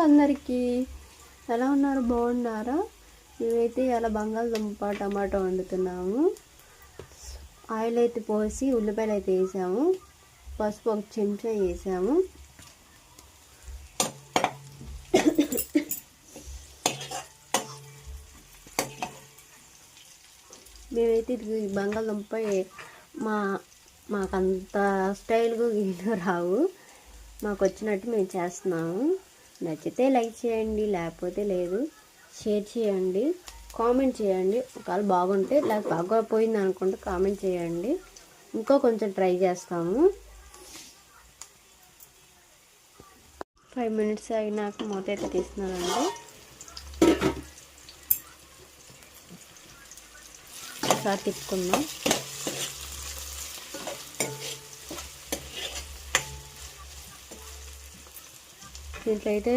అందరికీ, ఎలా ఉన్నారు? బాగున్నారా? మేమైతే ఇలా బంగాళదుంప టమాటో వండుతున్నాము. ఆయిల్ అయితే పోసి ఉల్లిపాయలు అయితే వేసాము, పసుపు ఒక చెంచా వేసాము. మేమైతే ఇది బంగాళదుంప మాకంత స్టైల్గా గీలు రావు, మాకు వచ్చినట్టు మేము చేస్తున్నాము. నచ్చితే లైక్ చేయండి, లేకపోతే లేదు. షేర్ చేయండి, కామెంట్ చేయండి. ఒకవేళ బాగుంటే లేక బాగోపోయింది అనుకుంటే కామెంట్ చేయండి. ఇంకో కొంచెం ట్రై చేస్తాము. 5 minutes అయినాక మూత అయితే తీస్తున్నానండి. ఒకసారి తిప్పుకుందాం. దీంట్లో అయితే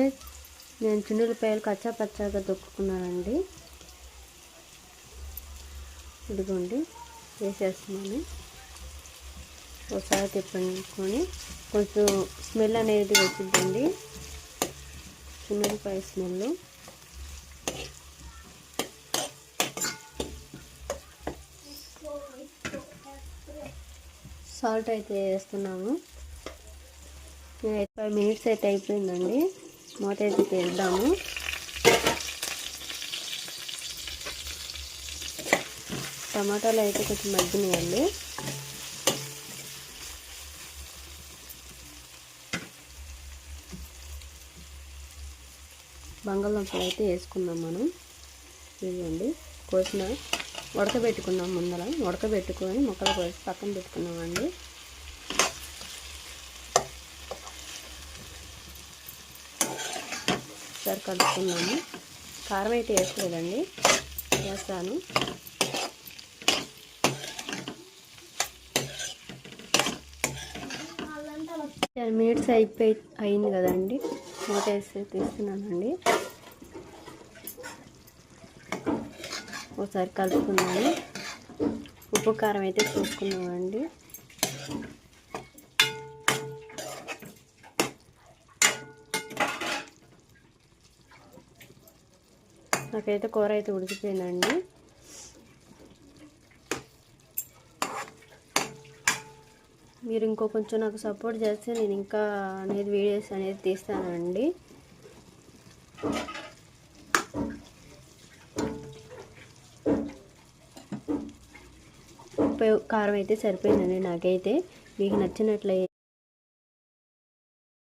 నేను చిన్నులపాయలు కచ్చా పచ్చాగా తొక్కుకున్నానండి. ఇదిగోండి వేసేస్తున్నాను. ఒకసారి తిప్పుకొని కొంచెం స్మెల్ అనేది వచ్చిందండి, చిన్నులపాయ స్మెల్. సాల్ట్ అయితే వేస్తున్నాము. 5 minutes అయితే అయిపోయిందండి. మూత అయితే తీద్దాము. టమాటాలు అయితే కొంచెం మగ్గినాయండి. బంగాళదుంపలు అయితే వేసుకుందాం మనం. ఇదిగోండి కోసిన ఉడకబెట్టుకున్నాం. ముందర ఉడకబెట్టుకొని ముక్కలు కోసి పక్కన పెట్టుకున్నామండి. ఒకసారి కలుపుకున్నాము. కారం అయితే వేసుకోలేదండి, వేస్తాను. టెన్ మినిట్స్ అయింది కదండి. మూత వేసి తీస్తున్నానండి. ఒకసారి కలుపుకున్నాను. ఉప్పు కారం అయితే చూసుకున్నామండి. నాకైతే కూర అయితే ఉడికిపోయిందండి. మీరు ఇంకో కొంచెం నాకు సపోర్ట్ చేస్తే నేను ఇంకా వీడియోస్ అనేది తీస్తానండి. ఉప్పు కారం అయితే సరిపోయిందండి నాకైతే. మీకు నచ్చినట్లయితే